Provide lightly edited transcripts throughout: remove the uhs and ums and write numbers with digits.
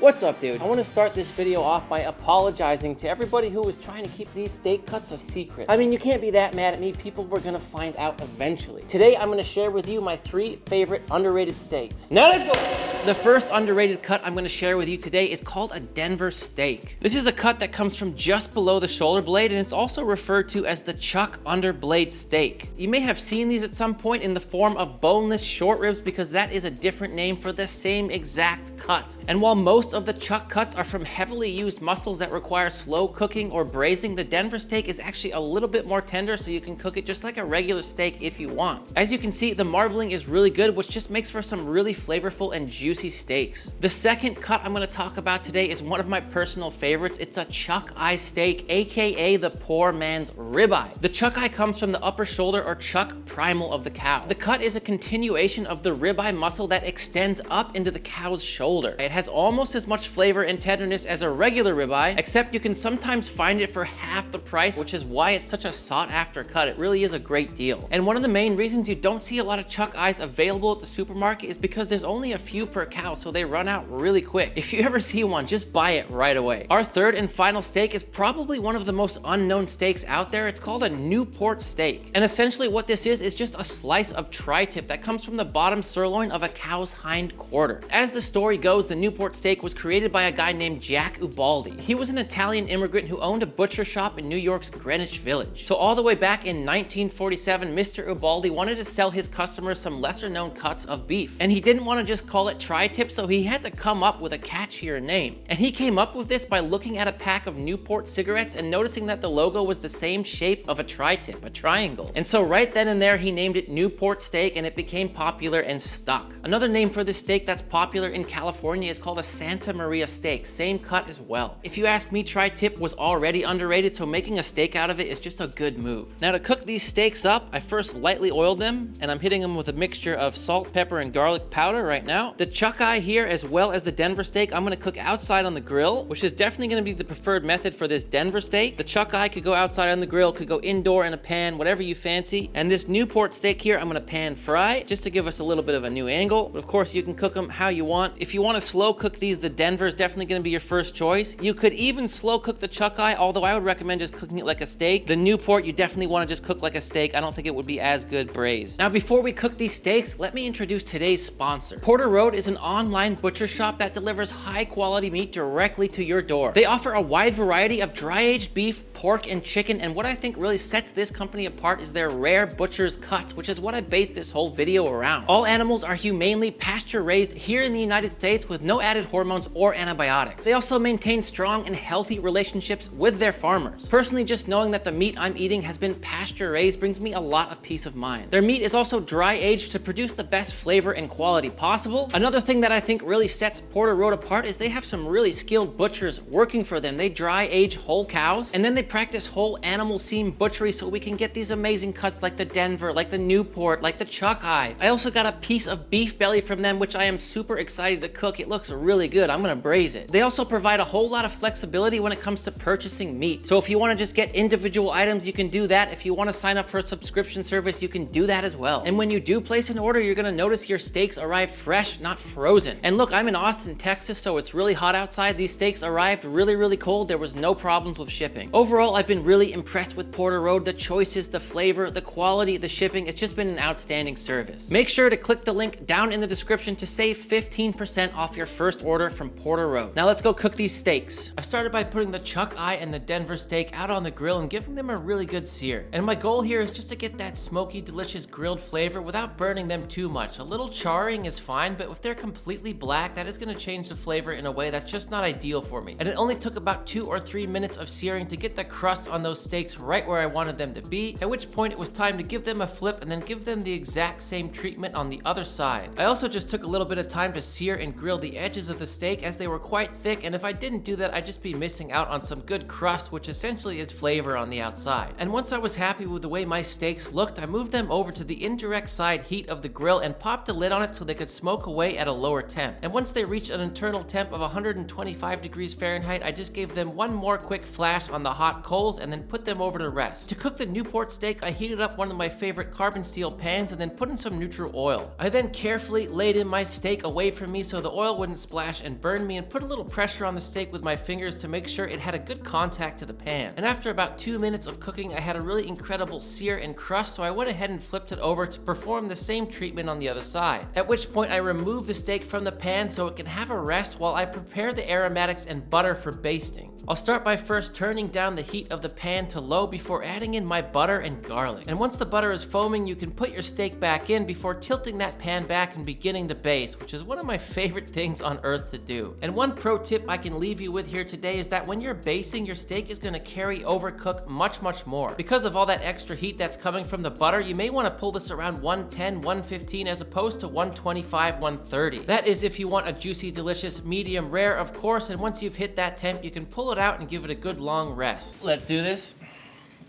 What's up, dude? I want to start this video off by apologizing to everybody who was trying to keep these steak cuts a secret. I mean, you can't be that mad at me. People were gonna find out eventually. Today, I'm gonna share with you my 3 favorite underrated steaks. Now let's go! The first underrated cut I'm gonna share with you today is called a Denver steak. This is a cut that comes from just below the shoulder blade, and it's also referred to as the chuck underblade steak. You may have seen these at some point in the form of boneless short ribs because that is a different name for the same exact cut. And while most of the chuck cuts are from heavily used muscles that require slow cooking or braising, the Denver steak is actually a little bit more tender, so you can cook it just like a regular steak if you want. As you can see, the marbling is really good, which just makes for some really flavorful and juicy steaks. The second cut I'm going to talk about today is one of my personal favorites. It's a chuck eye steak, aka the poor man's ribeye. The chuck eye comes from the upper shoulder or chuck primal of the cow. The cut is a continuation of the ribeye muscle that extends up into the cow's shoulder. It has almost as much flavor and tenderness as a regular ribeye, except you can sometimes find it for half the price, which is why it's such a sought after cut. It really is a great deal. And one of the main reasons you don't see a lot of chuck eyes available at the supermarket is because there's only a few per cow, so they run out really quick. If you ever see one, just buy it right away. Our third and final steak is probably one of the most unknown steaks out there. It's called a Newport Steak. And essentially what this is just a slice of tri-tip that comes from the bottom sirloin of a cow's hind quarter. As the story goes, the Newport Steak was created by a guy named Jack Ubaldi. He was an Italian immigrant who owned a butcher shop in New York's Greenwich Village. So all the way back in 1947, Mr. Ubaldi wanted to sell his customers some lesser known cuts of beef. And he didn't want to just call it tri-tip, so he had to come up with a catchier name. And he came up with this by looking at a pack of Newport cigarettes and noticing that the logo was the same shape of a tri-tip, a triangle. And so right then and there, he named it Newport Steak, and it became popular and stuck. Another name for this steak that's popular in California is called a Santa Maria steak, same cut as well. If you ask me, tri-tip was already underrated, so making a steak out of it is just a good move. Now to cook these steaks up, I first lightly oiled them, and I'm hitting them with a mixture of salt, pepper, and garlic powder right now. The chuck eye here, as well as the Denver steak, I'm gonna cook outside on the grill, which is definitely gonna be the preferred method for this Denver steak. The chuck eye could go outside on the grill, could go indoor in a pan, whatever you fancy. And this Newport steak here, I'm gonna pan fry, just to give us a little bit of a new angle. But of course, you can cook them how you want. If you want to slow cook these, the Denver is definitely going to be your first choice. You could even slow cook the chuck eye, although I would recommend just cooking it like a steak. The Newport, you definitely want to just cook like a steak. I don't think it would be as good braised. Now, before we cook these steaks, let me introduce today's sponsor. Porter Road is an online butcher shop that delivers high quality meat directly to your door. They offer a wide variety of dry-aged beef, pork, and chicken, and what I think really sets this company apart is their rare butcher's cuts, which is what I based this whole video around. All animals are humanely pasture raised here in the United States with no added hormones or antibiotics. They also maintain strong and healthy relationships with their farmers. Personally, just knowing that the meat I'm eating has been pasture raised brings me a lot of peace of mind. Their meat is also dry aged to produce the best flavor and quality possible. Another thing that I think really sets Porter Road apart is they have some really skilled butchers working for them. They dry age whole cows, and then they practice whole animal seam butchery so we can get these amazing cuts like the Denver, like the Newport, like the chuck eye. I also got a piece of beef belly from them, which I am super excited to cook. It looks really good. I'm gonna braise it. They also provide a whole lot of flexibility when it comes to purchasing meat. So if you want to just get individual items, you can do that. If you want to sign up for a subscription service, you can do that as well. And when you do place an order, you're gonna notice your steaks arrive fresh, not frozen. And look, I'm in Austin, Texas, so it's really hot outside. These steaks arrived really cold. There was no problems with shipping. Overall, I've been really impressed with Porter Road. The choices, the flavor, the quality, the shipping, it's just been an outstanding service. Make sure to click the link down in the description to save 15% off your first order from Porter Road. Now let's go cook these steaks. I started by putting the chuck eye and the Denver steak out on the grill and giving them a really good sear. And my goal here is just to get that smoky, delicious grilled flavor without burning them too much. A little charring is fine, but if they're completely black, that is going to change the flavor in a way that's just not ideal for me. And it only took about 2 or 3 minutes of searing to get the crust on those steaks right where I wanted them to be, at which point it was time to give them a flip and then give them the exact same treatment on the other side. I also just took a little bit of time to sear and grill the edges of the steak as they were quite thick, and if I didn't do that, I'd just be missing out on some good crust, which essentially is flavor on the outside. And once I was happy with the way my steaks looked, I moved them over to the indirect side heat of the grill and popped a lid on it so they could smoke away at a lower temp. And once they reached an internal temp of 125 degrees Fahrenheit, I just gave them one more quick flash on the hot coals and then put them over to rest. To cook the Newport steak, I heated up one of my favorite carbon steel pans and then put in some neutral oil. I then carefully laid in my steak away from me so the oil wouldn't splash and burned me and put a little pressure on the steak with my fingers to make sure it had a good contact to the pan. And after about 2 minutes of cooking, I had a really incredible sear and crust, so I went ahead and flipped it over to perform the same treatment on the other side. At which point I removed the steak from the pan so it can have a rest while I prepare the aromatics and butter for basting. I'll start by first turning down the heat of the pan to low before adding in my butter and garlic. And once the butter is foaming, you can put your steak back in before tilting that pan back and beginning to baste, which is one of my favorite things on earth to do. And one pro tip I can leave you with here today is that when you're basting, your steak is gonna carry overcook much more. Because of all that extra heat that's coming from the butter, you may wanna pull this around 110, 115 as opposed to 125, 130. That is if you want a juicy, delicious, medium rare, of course, and once you've hit that temp, you can pull it out and give it a good long rest. Let's do this.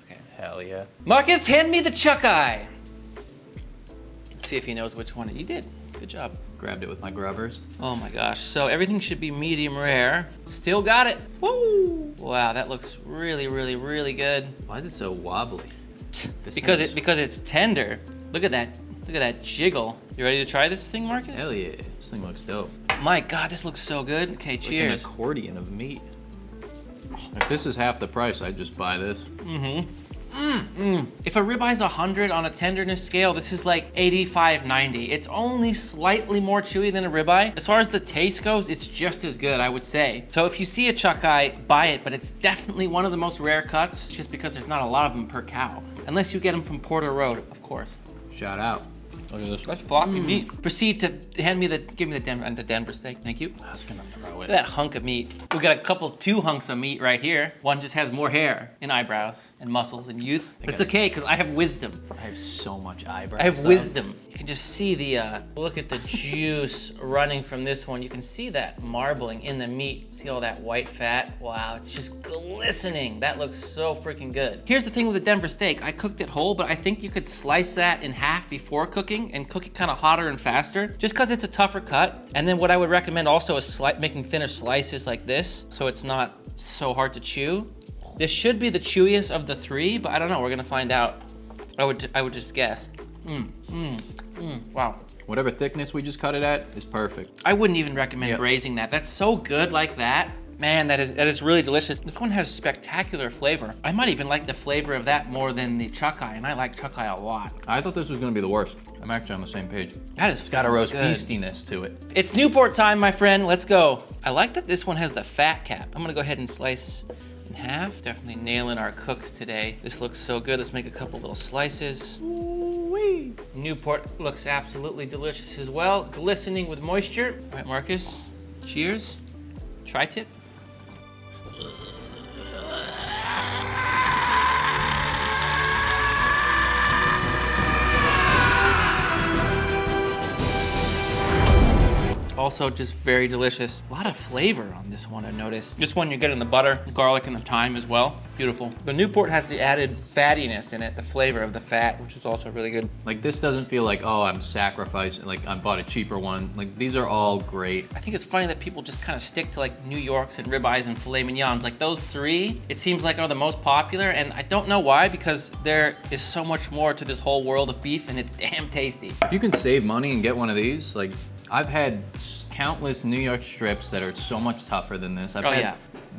Okay. Hell yeah. Marcus, hand me the chuck eye. Let's see if he knows which one. You did. Good job. Grabbed it with my grubbers. Oh my gosh. So everything should be medium rare. Still got it. Woo! Wow, that looks really good. Why is it so wobbly? Because it's tender. Look at that. Look at that jiggle. You ready to try this thing, Marcus? Hell yeah. This thing looks dope. My God, this looks so good. Okay, cheers. Like an accordion of meat. If this is half the price, I'd just buy this. If a ribeye's 100 on a tenderness scale, this is like 85, 90. It's only slightly more chewy than a ribeye. As far as the taste goes, it's just as good, I would say. So if you see a chuck eye, buy it, but it's definitely one of the most rare cuts just because there's not a lot of them per cow. Unless you get them from Porter Road, of course. Shout out. Look at this. That's floppy meat. Proceed to give me the Denver steak. Thank you. I was gonna throw it. Look at that hunk of meat. We got two hunks of meat right here. One just has more hair and eyebrows and muscles and youth. But it's okay, because I have wisdom. I have so much eyebrows. I have wisdom. You can just see the, look at the juice running from this one. You can see that marbling in the meat. See all that white fat? Wow, it's just glistening. That looks so freaking good. Here's the thing with the Denver steak. I cooked it whole, but I think you could slice that in half before cooking and cook it kind of hotter and faster, just because it's a tougher cut. And then what I would recommend also is making thinner slices like this, so it's not so hard to chew. This should be the chewiest of the three, but I don't know, we're gonna find out. I would just guess. Wow. Whatever thickness we just cut it at is perfect. I wouldn't even recommend braising that. That's so good like that. Man, that is really delicious. This one has spectacular flavor. I might even like the flavor of that more than the chuck eye, and I like chuck eye a lot. I thought this was gonna be the worst. I'm actually on the same page. That is It's got a roast good. beastiness to it. It's Newport time, my friend. Let's go. I like that this one has the fat cap. I'm gonna go ahead and slice in half. Definitely nailing our cooks today. This looks so good. Let's make a couple little slices. Ooh-wee. Newport looks absolutely delicious as well. Glistening with moisture. All right, Marcus, cheers. Tri-tip. Also just very delicious. A lot of flavor on this one, I noticed. This one you're getting the butter, the garlic, and the thyme as well. Beautiful. The Newport has the added fattiness in it, the flavor of the fat, which is also really good. Like this doesn't feel like, oh, I'm sacrificing, like I bought a cheaper one. Like these are all great. I think it's funny that people just kind of stick to like New Yorks and ribeyes and filet mignons. Like those three, it seems like are the most popular, and I don't know why, because there is so much more to this whole world of beef, and it's damn tasty. If you can save money and get one of these, like I've had countless New York strips that are so much tougher than this.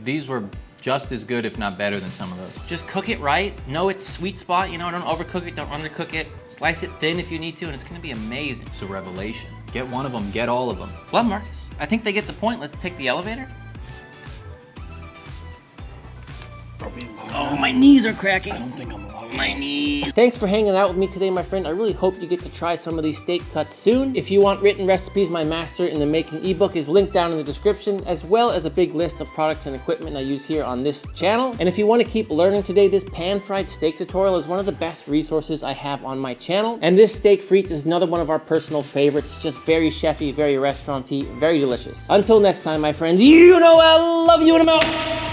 These were just as good, if not better, than some of those. Just cook it right. Know its sweet spot. You know, don't overcook it, don't undercook it. Slice it thin if you need to, and it's gonna be amazing. It's a revelation. Get one of them, get all of them. Well, Marcus, I think they get the point. Let's take the elevator. Oh, my knees are cracking. I don't think I'm allowed. My knees. Thanks for hanging out with me today, my friend. I really hope you get to try some of these steak cuts soon. If you want written recipes, my Master in the Making ebook is linked down in the description, as well as a big list of products and equipment I use here on this channel. And if you want to keep learning today, this pan-fried steak tutorial is one of the best resources I have on my channel. And this steak frites is another one of our personal favorites. Just very chefy, very restaurant-y, very delicious. Until next time, my friends, you know I love you and I'm out.